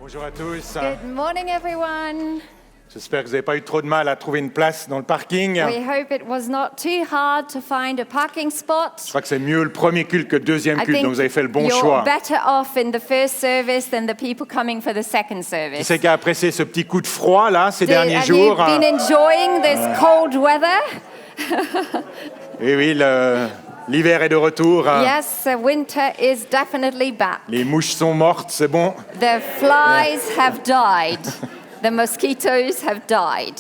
Bonjour à tous. Good morning, everyone. J'espère que vous n'avez pas eu trop de mal à trouver une place dans le parking. We hope it was not too hard to find a parking Je spot. crois que c'est mieux le premier culte que le deuxième I culte, donc think vous avez fait le bon you're choix. better off in the first service than the people coming for the second Qui service. c'est qui a apprécié ce petit coup de froid là ces derniers Have jours? you been enjoying this cold weather? Et oui, l'hiver est de retour. Yes, the winter is definitely back. Les mouches sont mortes, c'est bon. The flies have died. The mosquitoes have died.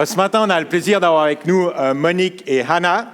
Ce matin, on a le plaisir d'avoir avec nous Monique et Hannah,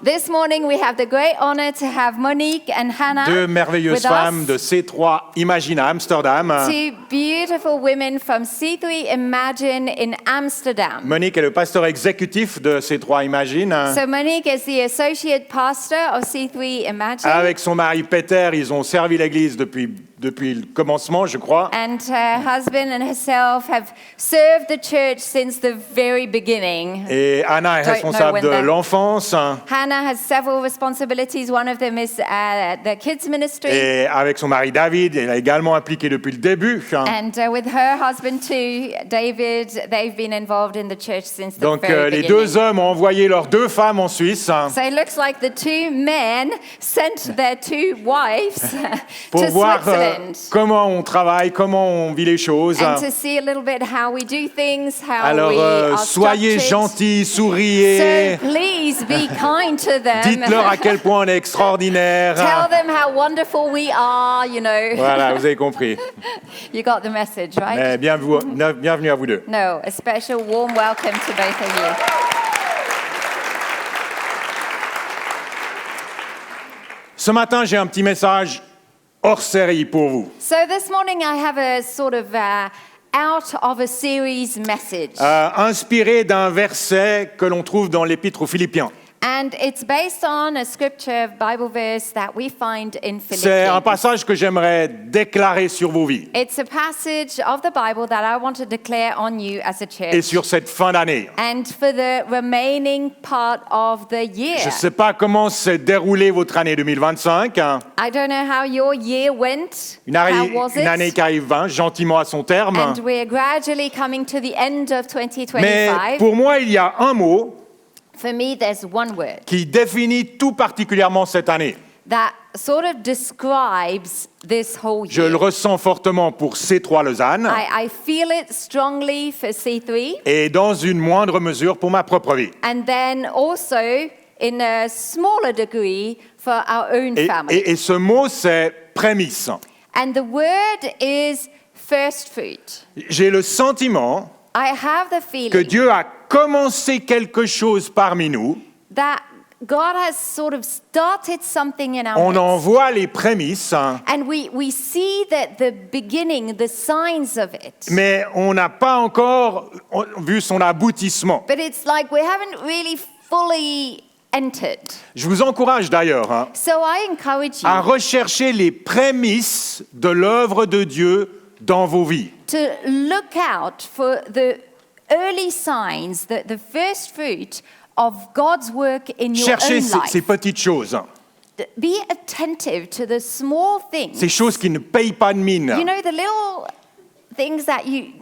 This morning we have the great honor to have Monique and Hannah deux merveilleuses with femmes us. de C3 Imagine à Amsterdam. Two beautiful women from C3 Imagine in Amsterdam. Monique est le pasteur exécutif de C3 Imagine. So Monique is the associate pastor of C3 Imagine. Avec son mari Peter, ils ont servi l'église depuis le commencement, je crois. And her husband and herself have served the church since the very beginning. Et Anna est Don't responsable know de when l'enfance. Hannah has several responsibilities. One of them is the kids ministry. Et avec son mari David, elle est également impliquée depuis le début. And with her husband too, David, they've been involved in the church since the Donc very les beginning. deux hommes ont envoyé leurs deux femmes en Suisse So it looks like the two men sent their two wives pour to voir Switzerland comment on travaille, comment on vit les choses. and to see a little bit how we do things, how Alors we are soyez structured. gentils, So souriez, please be kind to them. dites-leur à quel point on est extraordinaire. Tell them how wonderful we are, you know. Voilà, vous avez compris. You got the message, right? Mais bienvenue à vous deux. No, a special warm welcome to both of you. Ce matin, j'ai un petit message hors série pour vous. So this morning I have a sort of out of a series message. Inspiré d'un verset que l'on trouve dans l'Épître aux Philippiens. And it's based on a scripture Bible verse that we find in C'est un Philippians. passage que j'aimerais déclarer sur vos vies It's a passage of the Bible that I want to declare on you as a et church sur cette fin d'année. and for the remaining part of the year. Je ne sais pas comment s'est déroulée votre année 2025. I don't know how your year went. Une How année, was une it? année qui arrive gentiment à son terme. And we're gradually coming to the end of Mais 2025. pour moi, il y a un mot For me, there's one word qui définit tout particulièrement cette année. that sort of describes this whole Je le year. ressens fortement pour C3 Lausanne I feel it strongly for C3 et dans une moindre mesure pour ma propre vie. and then also in a smaller degree for our own family. Et ce mot, c'est prémisse. And the word is first fruit. J'ai le sentiment I have the que feeling Dieu a commencé quelque chose parmi nous. that God has sort of started something in our On en midst. voit les prémices, And we see that the beginning, the signs of it. mais on n'a pas encore vu son aboutissement. But it's like we haven't really fully entered. Je vous encourage d'ailleurs So I encourage à you rechercher les prémices de l'œuvre de Dieu dans vos vies. to look out for the early signs, the first fruit of God's work in your Cherchez own ces life. petites choses, Be attentive to the small things. ces choses qui ne payent pas de mine, You know, the little things that you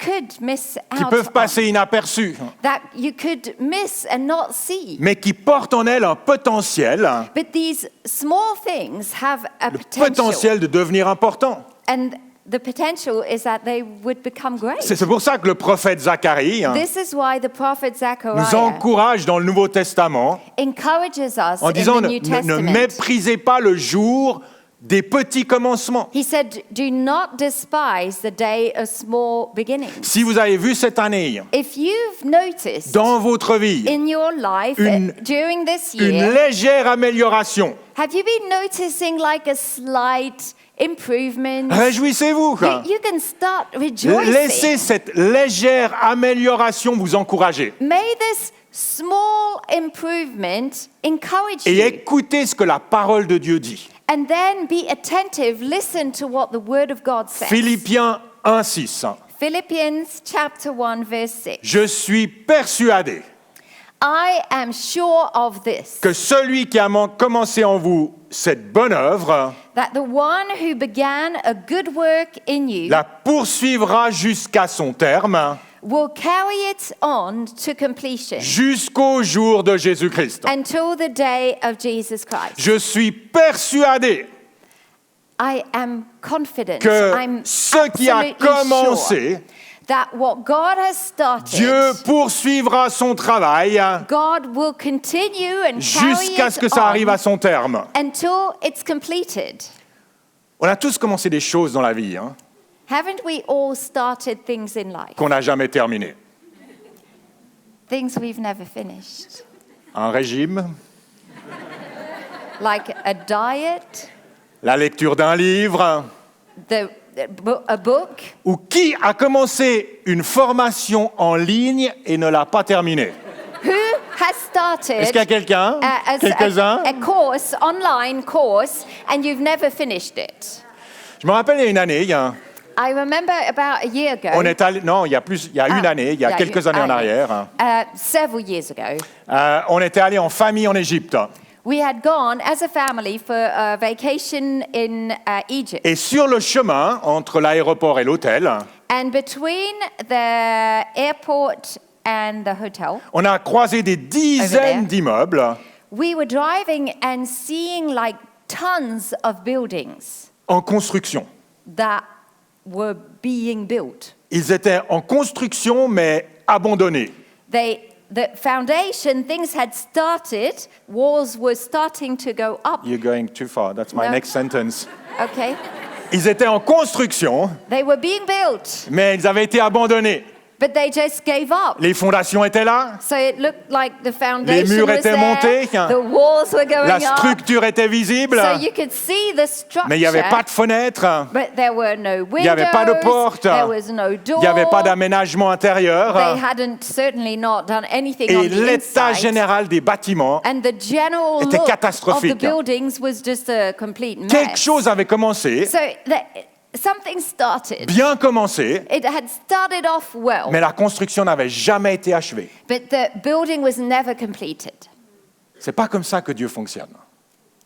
could miss qui out peuvent on, passer inaperçues, that you could miss and not see. mais qui portent en elles un potentiel, But these small things have a le potential. potentiel de devenir important. And the potential is that they would become great. C'est pour ça que le prophète Zacharie This is why the prophet nous Zechariah encourage dans le Nouveau Testament encourages us en in disant the New ne Testament. méprisez pas le jour des petits commencements. He said, do not despise the day of small beginnings. Si vous avez vu cette année, If you've noticed dans votre vie, in your life une- during this une year, légère amélioration, have you been noticing like a slight improvement? réjouissez-vous. You can start rejoicing. Laissez cette légère amélioration vous encourager. May this small improvement encourage Et you. écoutez ce que la parole de Dieu dit. And then be attentive, listen to what the word of God says. Philippiens 1:6. Philippians chapter 1 verse 6. Je suis persuadé I am sure of this, que celui qui a commencé en vous cette bonne œuvre that the one who began a good work in you la poursuivra jusqu'à son terme, will carry it on to completion jusqu'au jour de Jésus-Christ. until the day of Jesus Christ. Je suis persuadé I am confident, que I'm ce qui a absolutely commencé, sure that what God has started, Dieu poursuivra son travail God will continue and carry jusqu'à ce it que ça arrive on à son terme. until it's completed. On a tous commencé des choses dans la vie Haven't we all started things in life? qu'on n'a jamais terminées. Things we've never finished. Un régime, Like a diet, la lecture d'un livre, a book. ou qui a commencé une formation en ligne et ne l'a pas terminée. Who has started Est-ce qu'il y a quelqu'un? Quelques-uns? a course, online course, and you've never finished it? Je me rappelle il y a une année, I remember about a year ago. on est allé, non, il y a une année, il y a quelques années en arrière, Several years ago, on était allé en famille en Égypte. we had gone as a family for a vacation in Egypt. Et sur le chemin, entre l'aéroport et l'hôtel, And between the airport and the hotel, on a croisé des dizaines d'immeubles we were driving and seeing like tons of buildings en construction. that were being built. Ils étaient en construction, mais abandonnés. The foundation, things had started, walls were starting to go up. You're going too far. That's my No. next sentence. Okay. Ils étaient en construction, They were being built, mais ils avaient été abandonnés. but they just gave up. Les fondations étaient là, So it looked like the foundation murs was étaient there, montés, the walls were going la up, structure était visible, so you could see the structure. mais il n'y avait pas de fenêtres, But there were no windows, il n'y avait pas de porte, there was no door, il n'y avait pas d'aménagement they intérieur, hadn't certainly not done anything on et the l'état inside. général des bâtiments, And the general était look of the catastrophique. buildings was just a complete mess. quelque chose avait commencé, So something started. bien commencé, It had started off well, mais la construction n'avait jamais été achevée. but the building was never completed. C'est pas comme ça que Dieu fonctionne.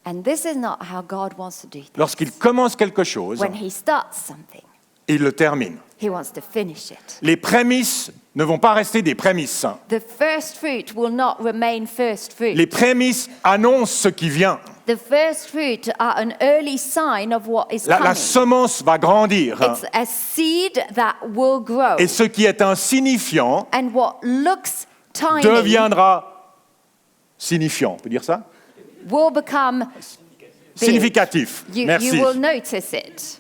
And this is not how God wants to do things. Lorsqu'il commence quelque chose, When he starts something, il le termine. he wants to finish it. Les prémices ne vont pas rester des prémices. The first fruit will not remain first fruit. Les prémices annoncent ce qui vient. The first fruit are an early sign of what is La coming. semence va grandir. It's a seed that will grow. Et ce qui est insignifiant And what looks tiny deviendra signifiant. On peut dire ça? will become big. Significatif. You Merci. will notice it.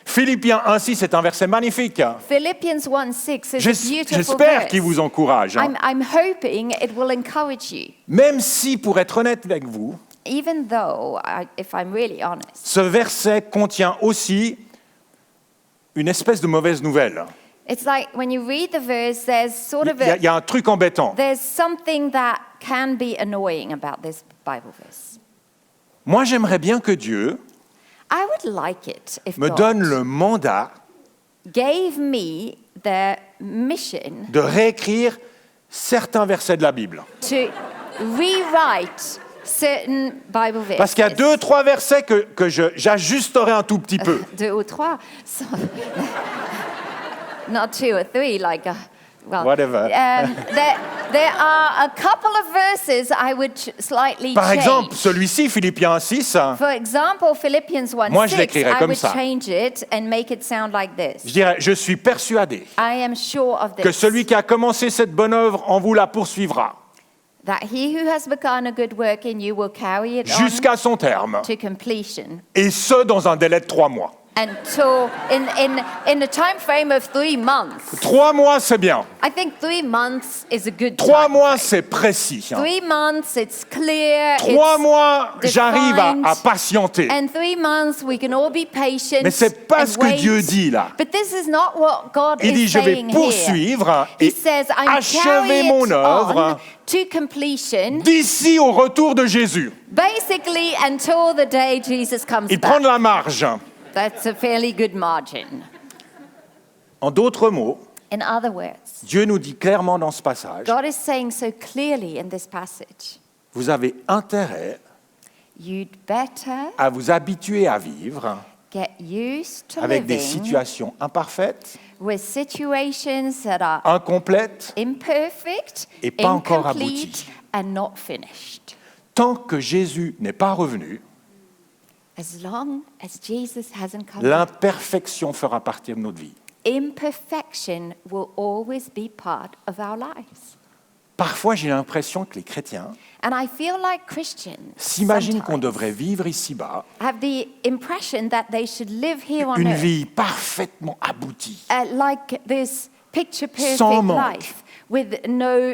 Philippiens 1,6 c'est un verset magnifique. Philippians 1:6 is a beautiful J'espère verse. qu'il vous encourage. I'm hoping it will encourage you. Même si, pour être honnête avec vous, Even though, if I'm really honest, ce verset contient aussi une espèce de mauvaise nouvelle. it's like when you read the verse, there's sort of Il y a un truc embêtant. there's something that can be annoying about this Bible verse. Moi, j'aimerais bien que Dieu I would like it if me God donne le mandat gave me the mission de réécrire certains versets de la Bible. to rewrite certain Bible verses. Parce qu'il y a 2-3 versets que j'ajusterai un tout petit peu. Deux ou trois. So, not two or three, like, well. Whatever. There are a couple of verses I would slightly Par change. exemple, celui-ci, Philippiens 1,6, For example, Philippians 1:6, Moi, je l'écrirais I comme would ça. change it and make it sound like je this. dirais, je suis persuadé I am sure of que this, celui qui a commencé cette bonne œuvre en vous la poursuivra that he who has begun a good work in you will carry it on jusqu'à son terme, to completion. et ce, dans un délai de 3 mois. Until in a time frame of 3 months. 3 mois, c'est bien. I think 3 months is a good 3 time mois, frame. c'est précis. 3 months, it's clear. 3 it's mois, j'arrive à defined. patienter. And 3 months, we can all be patient. Mais c'est pas and ce que wait. Dieu dit là. But this is not what God Il is dit, je vais saying poursuivre here. He et says, I'm achever carrying mon it œuvre on to completion, d'ici au retour de Jésus. basically until the day Jesus comes Il back. prend de la marge. That's a fairly good margin. En d'autres mots, In other words, Dieu nous dit clairement dans ce passage, God is saying so clearly in this passage, vous avez intérêt you'd better à vous habituer à vivre get used to avec des living situations imparfaites, with situations that are incomplètes, imperfect, Et pas encore incomplete, abouties. and not finished. tant que Jésus n'est pas revenu. As long as Jesus hasn't come back, L'imperfection fera partie de notre vie. imperfection will always be part of our lives. Parfois, j'ai l'impression que les chrétiens And I feel like Christians s'imaginent qu'on sometimes devrait vivre ici-bas have the impression that they should live here on une earth vie parfaitement aboutie, like this picture perfect Sans manque. life with no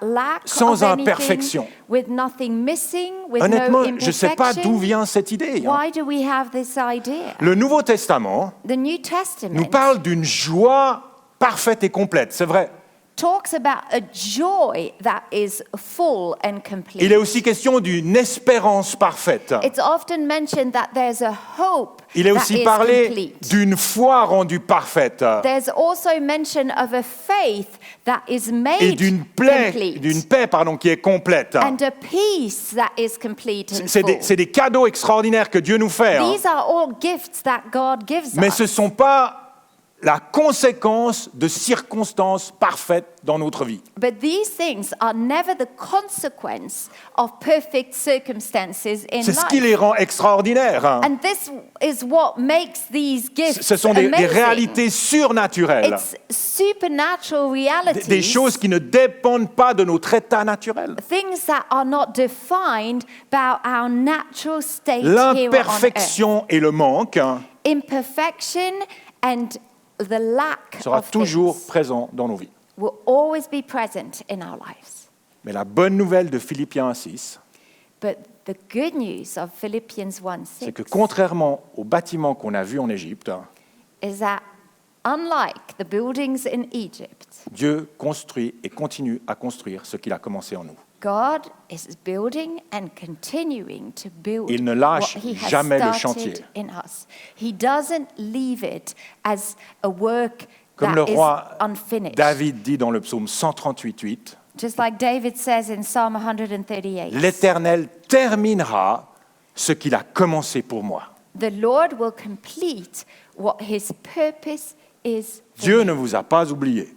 lack Sans of anything, imperfection. with nothing missing, with Honnêtement, no je ne sais pas d'où imperfection. vient cette idée. Why do we have this idea? Le Nouveau Testament The New Testament nous parle d'une joie parfaite et complète, c'est vrai. talks about a joy that is full and complete. Il est aussi question d'une espérance parfaite. It's often mentioned that there's a hope Il est that aussi is parlé complete. d'une foi rendue parfaite There's also mention of a faith that is et made d'une complete paix qui est complète. and a peace that is complete and C'est full. c'est des cadeaux extraordinaires que Dieu nous fait. These are all gifts that God gives Mais us. ce ne sont pas la conséquence de circonstances parfaites dans notre vie. But these things are never the consequence of perfect circumstances in C'est ce qui life. les rend extraordinaires. And this is what makes these gifts Ce sont des amazing. réalités surnaturelles, It's supernatural realities. des choses qui ne dépendent pas de notre état naturel. Things that are not defined by our natural state here on earth. L'imperfection et le manque Imperfection and the lack sera of toujours things présent dans nos vies. will always be present in our lives. Mais la bonne nouvelle de Philippiens 1:6, But the good news of Philippians 1:6 c'est que contrairement au bâtiment qu'on a vu en Égypte, is that unlike the buildings in Egypt, Dieu construit et continue à construire ce qu'il a commencé en nous. God is building and continuing to build Il ne lâche what He has jamais le started chantier. in us. He doesn't leave it as a work Comme le that is roi unfinished. David dit dans le psaume 138:8, Just like David says in Psalm 138, l'Éternel terminera ce qu'il a commencé pour moi. the Lord will complete what His purpose is for Dieu me. ne vous a pas oublié,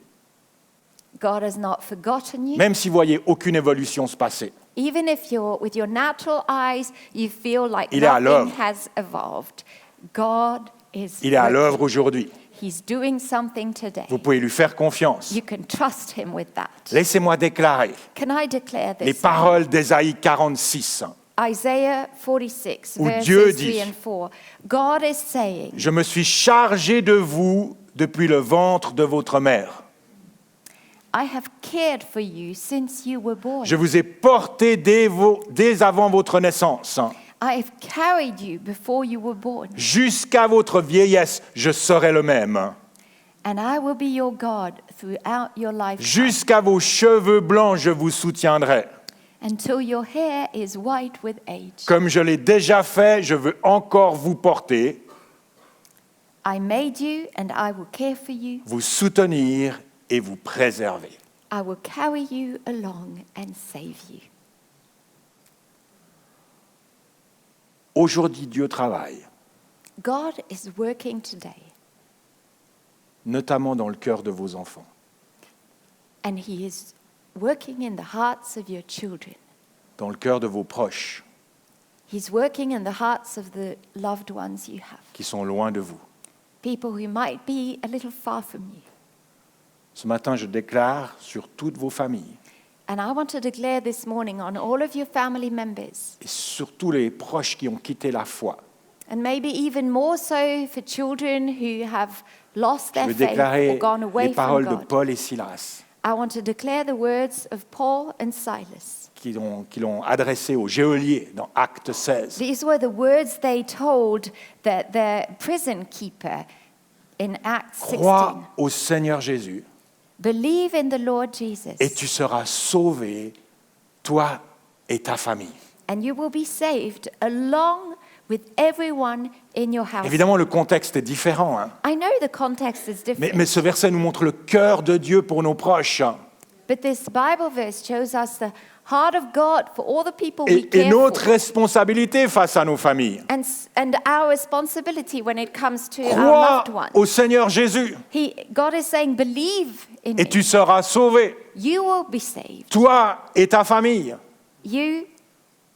God has not forgotten you. même si vous voyez aucune évolution se passer. Even if you're, with your natural eyes, you feel like Il est à nothing l'œuvre. has evolved. God is Il est à working. l'œuvre aujourd'hui. He's doing something today. Vous pouvez lui faire confiance. You can trust Him with that. Laissez-moi déclarer Can I declare this? les paroles d'Ésaïe 46. Isaiah 46, Où verses Dieu 3 dit, and 4. God is saying, Je me suis chargé de vous depuis le ventre de votre mère. I have cared for you since you were born. Je vous ai porté dès avant votre naissance. I have carried you before you were born. Jusqu'à votre vieillesse, je serai le même. And I will be your God throughout your lifetime. Jusqu'à vos cheveux blancs, je vous soutiendrai. Until your hair is white with age. Comme je l'ai déjà fait, je veux encore vous porter, I made you and I will care for you. vous soutenir et vous préserver. I will carry you along and save you. Aujourd'hui, Dieu travaille, God is working today, notamment dans le cœur de vos enfants. and He is working in the hearts of your children. Dans le cœur de vos proches He's working in the hearts of the loved ones you have, qui sont loin de vous. people who might be a little far from you. Ce matin, je déclare sur toutes vos familles And I want to declare this morning on all of your family members, et sur tous les proches qui ont quitté la foi. and maybe even more so for children who have lost Je their veux faith déclarer or gone away les from paroles de God. Paul et Silas I want to declare the words of Paul and Silas. qui l'ont adressé aux geôliers dans Acte 16. These were the words they told the prison keeper in Acts 16. Crois au Seigneur Jésus Believe in the Lord Jesus, et tu seras sauvé, toi et ta famille. and you will be saved along with everyone in your house. Évidemment, le contexte est différent, hein. I know the context is different, Mais ce verset nous montre le cœur de Dieu pour nos proches. but this Bible verse shows us the heart of God for all the people we Et care notre for. responsabilité face à nos familles. And our responsibility when it comes to our Crois loved ones. au Seigneur Jésus God is saying, believe in et me. tu seras sauvé, You will be saved. toi et ta famille. You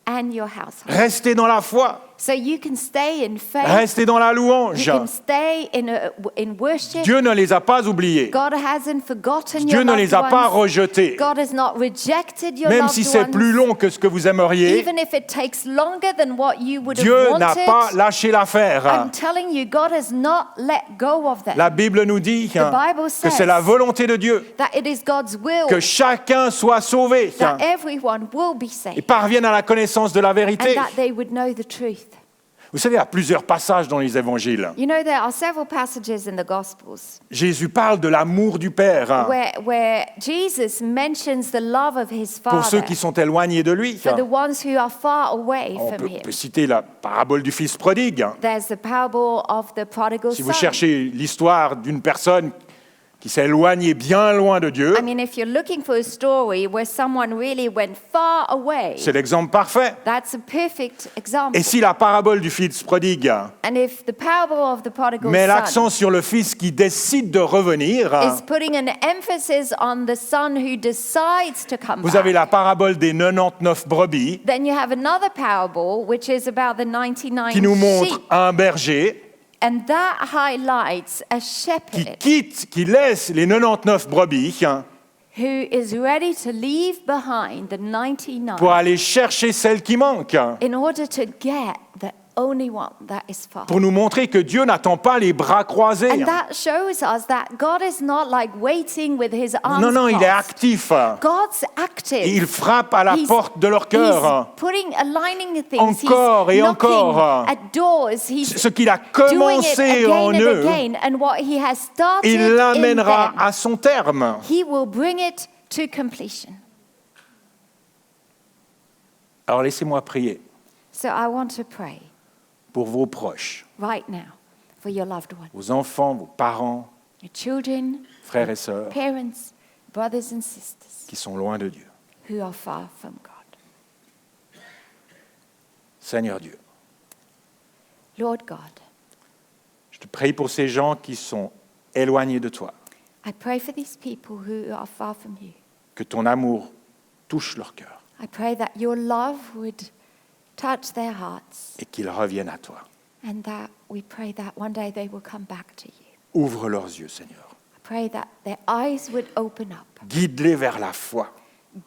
and your household. Restez dans la foi, So you can stay in faith. restez dans la You louange. can stay in worship. Dieu ne les a pas oubliés. God hasn't forgotten Dieu your ne loved les a pas ones. rejetés. God has not rejected your Même loved si c'est ones. plus long que ce que vous aimeriez, Even if it takes longer than what you would Dieu have n'a wanted. pas lâché l'affaire. I'm telling you, God has not let go of them. La Bible nous dit The Bible que says c'est la volonté de Dieu that it is God's will que chacun soit sauvé that everyone will be et saved parvienne à la connaissance de la and vérité. that they would know the truth. Vous savez, il y a plusieurs passages dans les évangiles. You know, there are several passages in the Gospels Jésus parle de l'amour du Père where Jesus mentions the love of his pour ceux Father qui sont éloignés de lui. for the ones who are far away On from peut, him. peut citer la parabole du fils prodigue. There's the parable of the prodigal Si vous son. cherchez l'histoire d'une personne qui s'est éloignée bien loin de Dieu, I mean, if you're looking for a story where someone really went far away, c'est l'exemple parfait. that's a perfect example. Et si la parabole du fils prodigue And if the parable of the prodigal met son l'accent sur le fils qui décide de revenir, is putting an emphasis on the son who decides to come vous back, avez la parabole des 99 brebis then you have another parable which is about the 99 qui nous montre sheep. un berger And that highlights a qui shepherd qui laisse les 99 brebis who is ready to leave behind the 99 pour aller chercher celle qui manque, in order to get the only one that is found. pour nous montrer que Dieu n'attend pas les bras croisés. And that shows us that God is not like waiting with his arms Non, non, il est crossed. actif. God's active. Et il frappe à la He's- porte de leur cœur. Aligning things. Encore He's et knocking encore. at doors. He's Ce qu'il a doing it commencé en again and eux, again. And what he has started il l'amènera in them, à son terme. he will bring it to completion. Alors laissez-moi prier So I want to pray pour vos proches, right now for your loved ones, vos enfants, vos parents, your children, frères et sœurs parents, brothers and sisters qui sont loin de Dieu. who are far from God. Seigneur Dieu, Lord God, je te prie pour ces gens qui sont éloignés de toi, I pray for these people who are far from you. que ton amour touche leur cœur I pray that your love would touch their hearts et qu'ils reviennent à toi. and that we pray that one day they will come back to you. Ouvre leurs yeux, Seigneur. I pray that their eyes would open up, Guide-les vers la foi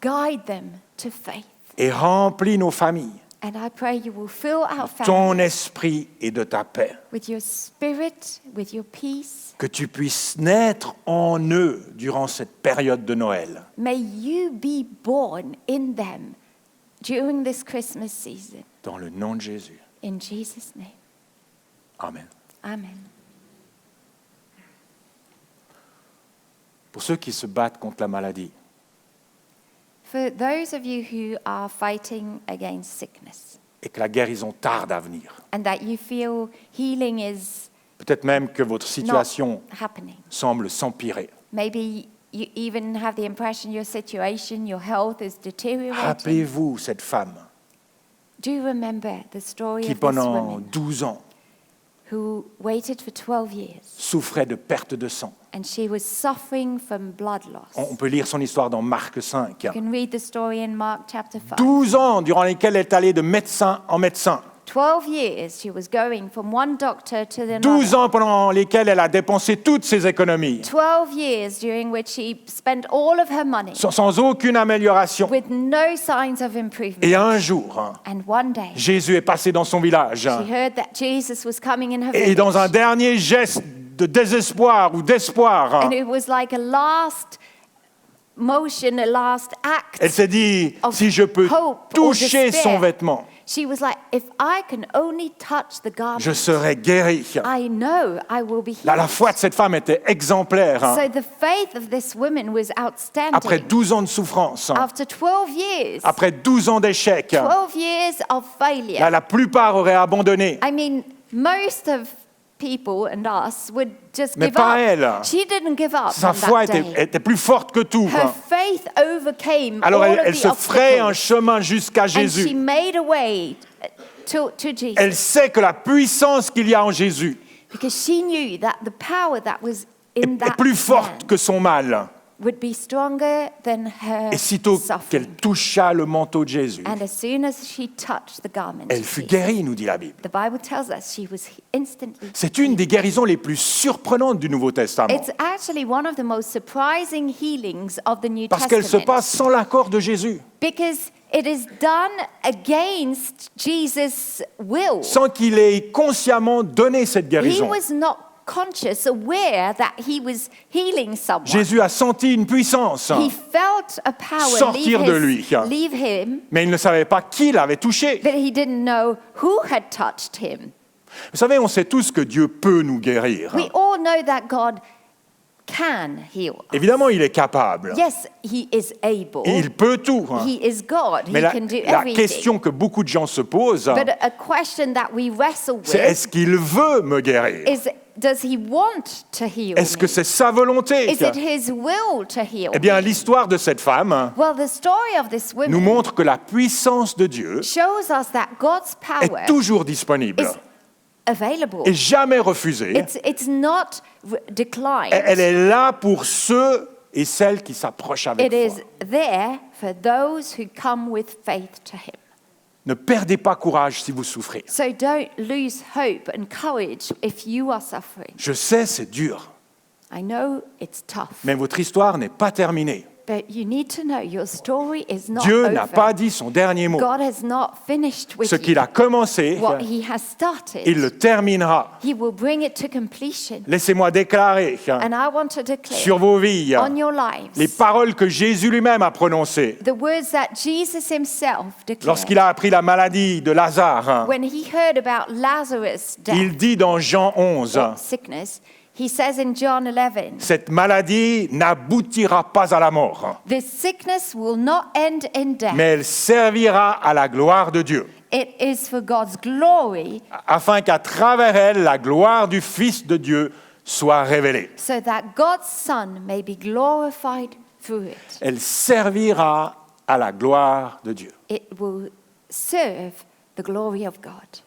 guide them to faith. et remplis nos familles And I pray you will fill our de ton families esprit et de ta paix. with your spirit, with your peace. Que tu puisses naître en eux durant cette période de Noël. May you be born in them during this Christmas season. Dans le nom de Jésus. In Jesus' name. Amen. Amen. Pour ceux qui se battent contre la maladie, For those of you who are fighting against sickness et que la guérison tarde à venir, and that you feel healing is peut-être même que votre not situation happening, semble s'empirer. maybe you even have the impression your situation, your health is deteriorating. Rappelez-vous cette femme Do remember the story qui of this pendant woman 12 ans who waited for 12 years souffrait de perte de sang. and she was suffering from blood loss. On peut lire son histoire dans Marc 5. You can read the story in Mark chapter 5. 12 ans durant lesquels elle est allée de médecin en médecin. 12 years she was going from one doctor to the 12 other. ans pendant lesquels elle a dépensé toutes ses économies, 12 years during which she spent all of her money sans aucune amélioration. with no signs of improvement. Et un jour, And one day Jésus est passé dans son village. she heard that Jesus was coming in her Et dans un village. dernier geste de désespoir ou d'espoir, And it was like a last motion, a last act. elle s'est dit, of si je peux hope or toucher despair. son vêtement, She was like, if I can only touch the garment, je serai guéri. I know I will be healed. La foi de cette femme était exemplaire. So the faith of this woman was outstanding. Après 12 ans de souffrance, After 12 years, après 12 ans d'échecs, 12 years of failure. la plupart auraient abandonné. I mean, most of people and us would just Mais give pas up. elle. She didn't give up Sa on foi that day. était plus forte que tout. Her Quoi. faith overcame Alors all of elle the se fraye un obstacles. chemin jusqu'à And she Jésus. made a way to Jesus. Elle sait que la puissance qu'il y a en Jésus Because she knew that the power that was in est that plus forte man que son mal. would be stronger than her Et sitôt qu'elle suffering. toucha le manteau de Jésus, And as soon as she touched the garment, elle of fut Jesus, guérie, nous dit la Bible. the Bible tells us she was instantly. C'est une des guérisons les plus surprenantes du Nouveau Testament. It's actually one of the most surprising healings of the New Parce qu'elle se Testament. passe sans l'accord de Jésus, Because it is done against Jesus' will. sans qu'il ait consciemment donné cette He guérison. was not conscious, aware that he was healing someone. Jésus a senti une puissance, He felt a power sortir de lui. leave him, mais il ne savait pas qui l'avait touché. but he didn't know who had touched him. Vous savez, on sait tous que Dieu peut nous guérir. We all know that God can heal. Évidemment, il est capable. Yes, he is able. Et il peut tout. He is God. Mais He la, can do la everything. question que beaucoup de gens se posent, But a question that we wrestle c'est with est-ce qu'il veut me guérir? is, does he want to heal Est-ce que me? c'est sa volonté? Is it his will to heal Eh bien, me? l'histoire de cette femme Well, the story of this nous woman montre que la puissance de Dieu shows us that God's power est toujours disponible is available. et jamais refusée. It's not declined. Elle est là pour ceux et celles qui s'approchent avec It is foi. there for those who come with faith to him. Ne perdez pas courage si vous souffrez. So don't lose hope and courage if you are suffering. Je sais, c'est dur, I know it's tough, mais votre histoire n'est pas terminée. but you need to know your story is not Dieu over. n'a pas dit son dernier mot. God has not finished with Ce qu'il a you. commencé, What he has started, il le terminera. he will bring it to completion. Laissez-moi déclarer And I want to declare sur vos vies on your lives les paroles que Jésus lui-même a prononcées the words that Jesus himself declared. lorsqu'il a appris la maladie de Lazare. When he heard about Lazarus' death Il dit dans Jean 11, or sickness, he says in John 11, cette maladie n'aboutira pas à la mort, this sickness will not end in death. mais elle servira à la gloire de Dieu, It is for God's glory, afin qu'à travers elle, la gloire du Fils de Dieu soit révélée. so that God's Son may be glorified through it. Elle servira à la gloire de Dieu. It will serve the glory of God.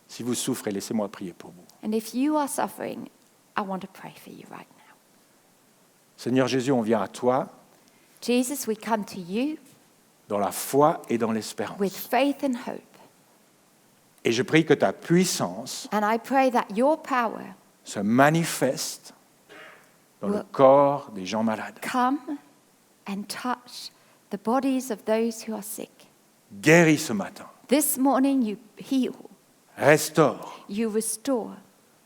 Si vous souffrez, laissez-moi prier pour vous. And if you are suffering, I want to pray for you right now. Seigneur Jésus, on vient à toi Jesus, we come to you dans la foi et dans l'espérance. with faith and hope. Et je prie que ta puissance And I pray that your power se manifeste dans le Well- corps des gens malades. come and touch the bodies of those who are sick. Guéris ce matin, This morning you heal, restaure, you restore.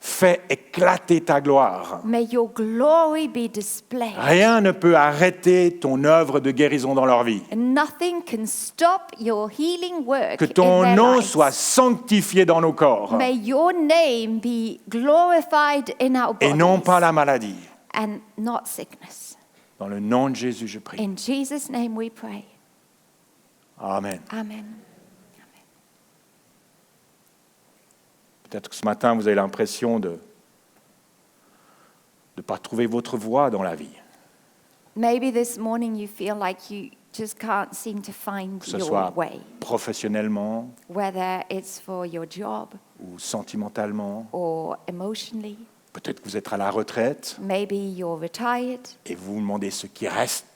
fais éclater ta gloire. May your glory be displayed. Rien ne peut arrêter ton œuvre de guérison dans leur vie. And nothing can stop your healing work Que in ton their nom lives. soit sanctifié dans nos corps May your name be glorified in our et bodies non pas la maladie. and not sickness. Dans le nom de Jésus, je prie. In Jesus' name we pray. Amen. Amen. Peut-être que ce matin, vous avez l'impression de ne pas trouver votre voie dans la vie, Maybe this morning you feel like you just can't seem to find que ce your soit way, professionnellement whether it's for your job ou sentimentalement. or emotionally. Peut-être que vous êtes à la retraite Maybe you're retired et vous vous demandez ce qui reste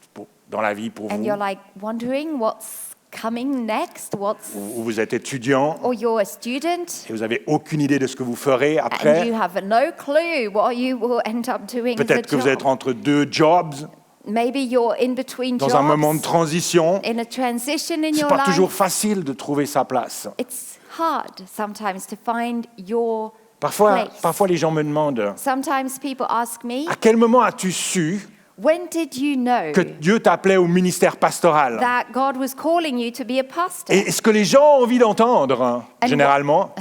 dans la vie pour and vous. you're like wondering what's coming next, Ou vous êtes étudiant or you're a student et vous n'avez aucune idée de ce que vous ferez and you après. have no clue what you will end up doing as a Peut-être que vous êtes job. entre deux jobs, Maybe you're in between dans un moment de jobs, transition. in a transition in C'est your pas toujours life. facile de trouver sa place. It's hard sometimes to find your Parfois, place. les gens me demandent, Sometimes people ask me, à quel moment as-tu su when did you know que Dieu t'appelait au ministère pastoral? that God was calling you to be a pastor? Et ce que les gens ont envie d'entendre, généralement,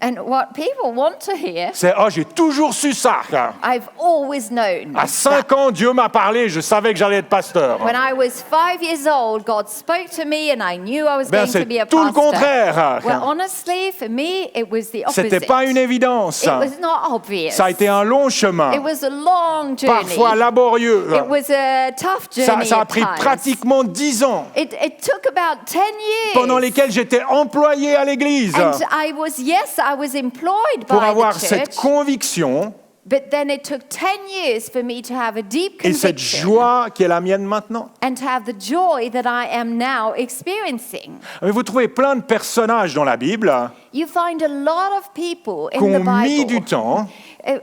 And what people want to hear, c'est « Oh, j'ai toujours su ça. I've always known. À 5 ans, Dieu m'a parlé, je savais que j'allais être pasteur. » When I was 5 years old, God spoke to me and I knew I was Ben, going to be a c'est tout le pastor. contraire. Well, honestly, for me, it was the opposite. C'était pas une évidence. It was not obvious. Ça a été un long chemin, It was a long journey. parfois laborieux. It was a tough journey Ça a at pris times. pratiquement 10 ans, It took about 10 years. pendant lesquels j'étais employé à l'église And I was employed pour by avoir the cette church. conviction But then it took 10 years for me to have a deep et cette conviction joie qui est la mienne maintenant. and to have the joy that I am now experiencing. Mais vous trouvez plein de personnages dans la Bible You find a lot of people qui in the ont mis du Bible temps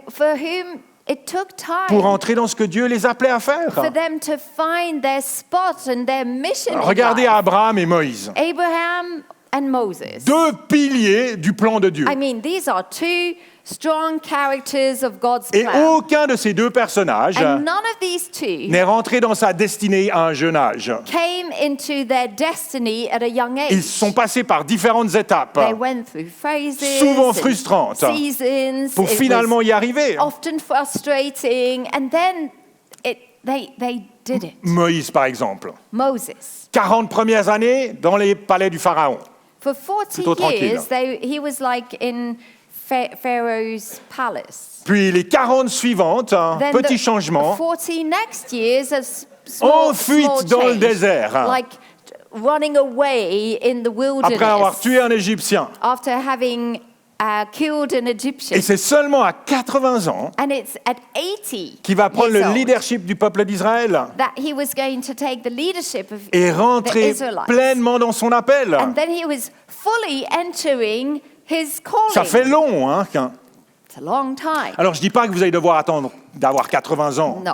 for whom it took pour time entrer dans ce que Dieu les appelait à faire. for them to find their spot and their mission in Regardez life. Abraham et Moïse, Abraham and Moses. deux piliers du plan de Dieu. I mean, these are two strong characters of God's Et plan. aucun de ces deux personnages And none of these two n'est rentré dans sa destinée à un jeune âge. came into their destiny at a young age. Ils sont passés par différentes étapes They went through phases, souvent and frustrantes, seasons. pour It finalement was y arriver. often frustrating, and then they did it. Moïse, par exemple. Moses. 40 premières années dans les palais du Pharaon. For 40 Plutôt tranquille. years, he was like in Pharaoh's palace. Puis les 40 suivantes, Then petit the changement, 40 next years, en fuite dans le change, désert, like running away in the wilderness après avoir tué un Égyptien. after having killed an Egyptian. Et c'est seulement à 80 ans And it's at 80 qu'il va prendre years le old leadership du peuple d'Israël that he was going to take the leadership of et the rentrer Israelites. pleinement dans son appel. And then he was fully entering his calling. Ça fait long, hein. It's a long time. Alors je dis pas que vous allez devoir attendre d'avoir 80 ans No.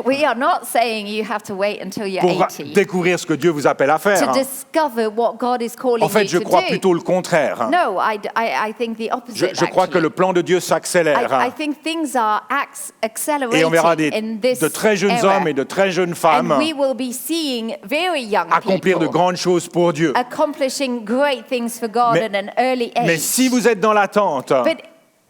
We are not saying you have to wait until you're pour 80 découvrir ce que Dieu vous appelle à to faire. discover what God is calling En fait, je you to crois do. plutôt le contraire. No, I think the opposite. Je crois que actually. le plan de Dieu s'accélère. I think things are Et on verra accelerating in this de très jeunes era. hommes et de très jeunes femmes And we will be seeing very young accomplir de people grandes choses pour Dieu. accomplishing great things for God Mais- at an early age. Mais si vous êtes dans l'attente But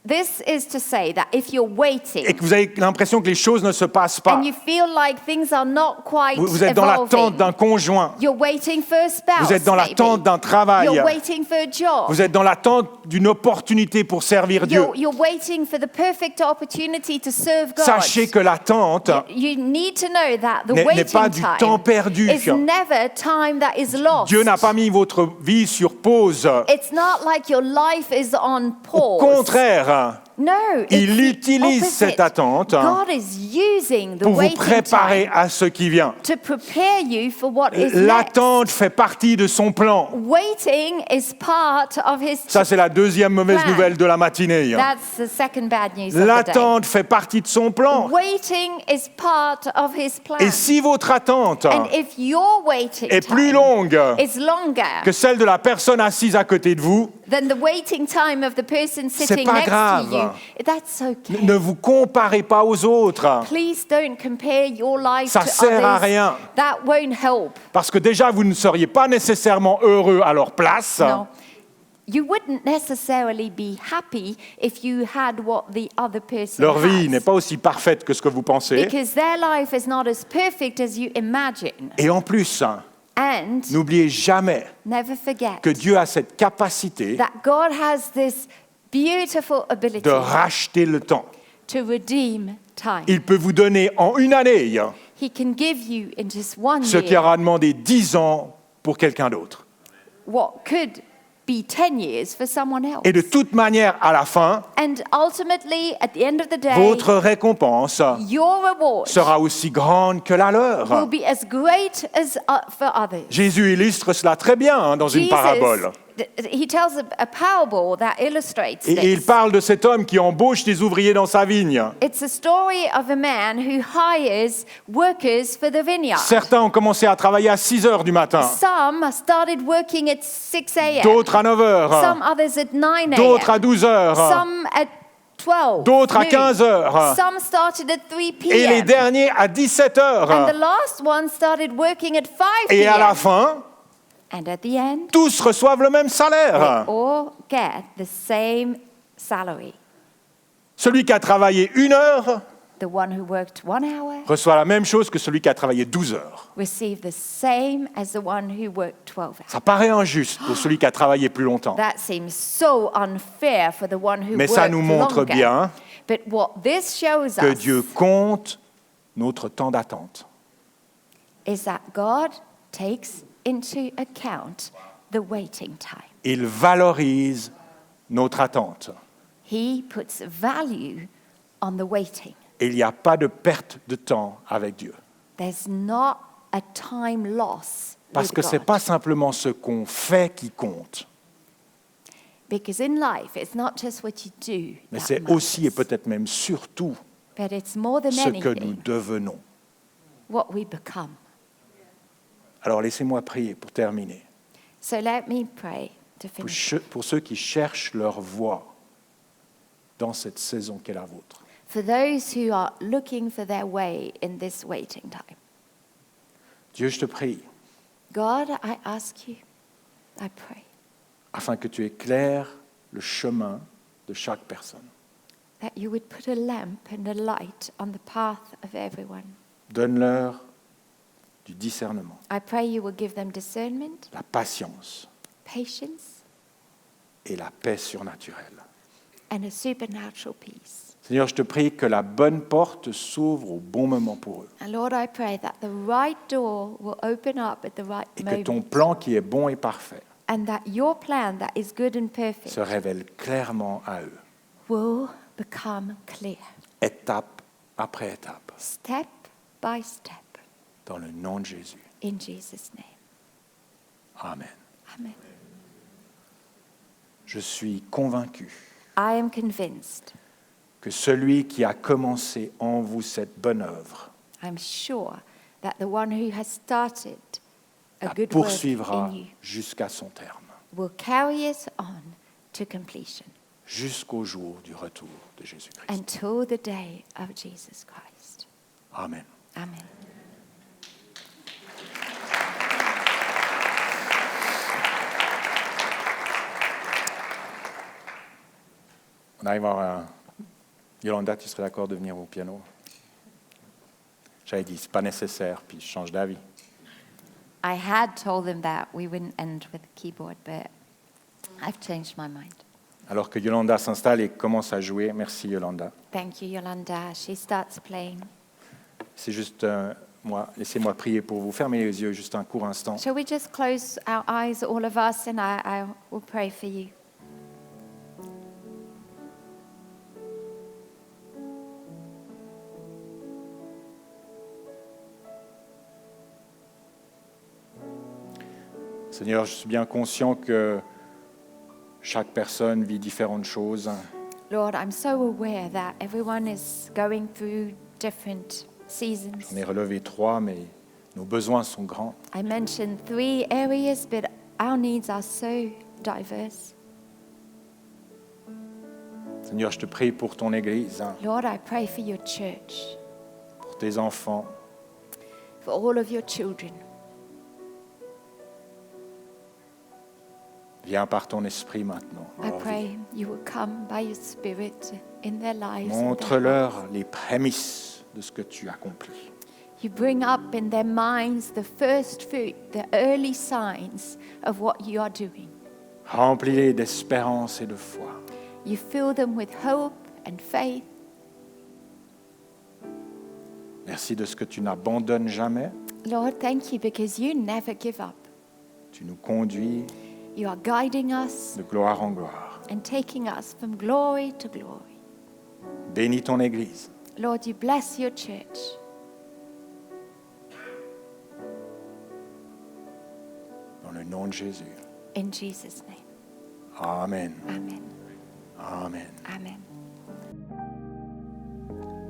this is to say that if you're waiting et que vous avez l'impression que les choses ne se passent pas, and you feel like things are not quite vous êtes dans evolving, l'attente d'un conjoint, you're waiting for a spouse, vous êtes dans maybe. l'attente d'un travail, You're waiting for a job. vous êtes dans l'attente d'une opportunité pour servir Dieu. You're waiting for the perfect opportunity to serve God. Sachez que l'attente You need to know that the n'est waiting pas du temps time perdu. is never time that is lost. Dieu n'a pas mis votre vie sur pause. It's not like your life is on Au pause. contraire, No, il it's the utilise opposite. cette attente God is using the pour vous waiting préparer time à ce qui vient. to prepare you for what is next. L'attente fait partie de son plan. Waiting is part of his Ça, c'est la deuxième mauvaise plan. nouvelle de la matinée. That's the second bad news of the day. L'attente fait partie de son plan. Waiting is part of his plan. Et si votre attente And if your waiting est plus time longue is longer que celle de la personne assise à côté de vous, than the waiting time of the person sitting pas next grave. to you, that's okay. ne vous comparez pas aux autres. Please don't compare your life Ça to sert à others. rien. That won't help. Parce que déjà, vous ne seriez pas nécessairement heureux à leur place. No. You wouldn't necessarily be happy if you had what the other person Leur vie has. n'est pas aussi parfaite que ce que vous pensez. Because their life is not as perfect as you imagine. Et en plus, And n'oubliez jamais never forget que Dieu a cette capacité that God has this beautiful ability de racheter le temps. to redeem time. Il peut vous donner en une année He can give you in just one ce qui year aura demandé 10 ans pour quelqu'un d'autre. what could be 10 years for someone else. Et de toute manière, à la fin, And ultimately, at the end of the day, votre récompense your reward sera aussi grande que la will leur. be as great as for others. Jésus illustre cela très bien dans une parabole. He tells a parable that illustrates Et il this. parle de cet homme qui embauche des ouvriers dans sa vigne. It's a story of a man who hires workers for the vineyard. Certains ont commencé à travailler à 6 heures du matin, Some started working at 6 a.m. d'autres à 9 heures, Some others at 9 d'autres à a.m. 12 heures, Some at 12. d'autres à noon. 15 heures, Some started at 3 et les p.m. derniers à 17 And heures. the last one started working at 5 Et à la p.m. fin, And at the end, tous reçoivent le même they salaire. all get the same salary. Celui qui a travaillé 1 heure The one who worked 1 hour reçoit la même chose que celui qui a travaillé 12 heures. received the same as the one who worked 12 hours. Ça paraît injuste pour celui qui a travaillé plus longtemps. That seems so unfair for the one who Mais worked ça nous montre longer. bien But what this shows que us Dieu compte notre temps d'attente. is that God takes into account the waiting time. Il valorise notre attente. He puts value on the waiting. Et il n'y a pas de perte de temps avec Dieu. There's not a time loss Parce with que ce n'est God. pas simplement ce qu'on fait qui compte, Because in life, it's not just what you do mais that c'est aussi et matters, peut-être même surtout but it's more than ce que nous anything devenons. what we become. Alors laissez-moi prier pour terminer. So let me pray to Pour, finish. pour ceux qui cherchent leur voie dans cette saison qu'est la vôtre. For those who are looking for their way in this waiting time. Dieu, je te prie, God, I ask you, I pray, afin que tu éclaires le chemin de chaque personne. that you would put a lamp and a light on the path of everyone. Donne-leur du discernement, I pray you will give them discernment, la patience patience, et la paix surnaturelle. and a supernatural peace. Seigneur, je te prie que la bonne porte s'ouvre au bon moment pour eux And Lord, I pray that the right door will open up at the right et que ton moment. plan qui est bon et parfait And that your plan that is good and perfect se révèle clairement à eux, will become clear, étape après étape, step by step, dans le nom de Jésus. in Jesus' name. Amen. Amen. Je suis convaincu I am convinced, que celui qui a commencé en vous cette bonne œuvre I'm sure that the one who has started a la good work poursuivra in you jusqu'à son terme, will carry it on to completion jusqu'au jour du retour de Jésus-Christ. until the day of Jesus Christ. Amen. Amen. On arrive à avoir un... Yolanda, tu serais d'accord de venir au piano? J'avais dit, c'est pas nécessaire, puis je change d'avis. I had told them that we wouldn't end with a keyboard, but I've changed my mind. Alors que Yolanda s'installe et commence à jouer, merci Yolanda. Thank you, Yolanda. She starts playing. C'est juste, laissez-moi prier pour vous. Fermez les yeux juste un court instant. Shall we just close our eyes, all of us, and I will pray for you. Seigneur, je suis bien conscient que chaque personne vit différentes choses. Lord, I'm so aware that everyone is going through different seasons. J'en ai relevé 3, mais nos besoins sont grands. I mentioned 3 areas, but our needs are so diverse. Seigneur, je te prie pour ton Église, Lord, I pray for your church, pour tes enfants. for all of your children. Viens par ton esprit maintenant. I pray you will come by your Spirit in their lives. and their Montre-leur hearts. les prémices de ce que tu accomplis. You bring up in their minds the first fruit, the early signs of what you are doing. Remplis-les d'espérance et de foi. You fill them with hope and faith. Merci de ce que tu n'abandonnes jamais. Lord, thank you because you never give up. Tu nous conduis You are guiding us de gloire en gloire. and taking us from glory to glory. Bénis ton Église. Lord, you bless your church. Dans le nom de Jésus. In Jesus' name. Amen. Amen. Amen. Amen.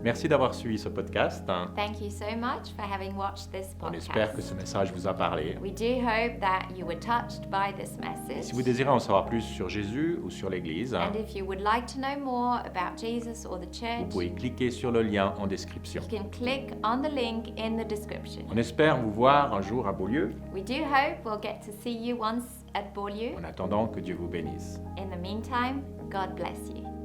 Merci d'avoir suivi ce podcast. Thank you so much for having watched this On espère que podcast. ce message vous a parlé. We do hope that you were touched by this Et message. si vous désirez en savoir plus sur Jésus ou sur l'Église, And if you would like to know more about Jesus or the vous church, pouvez cliquer sur le lien en description. you can click on the link in the description. On espère vous voir un jour à Beaulieu. We do hope we'll get to see you once at Beaulieu. En attendant, que Dieu vous bénisse. In the meantime, God bless you.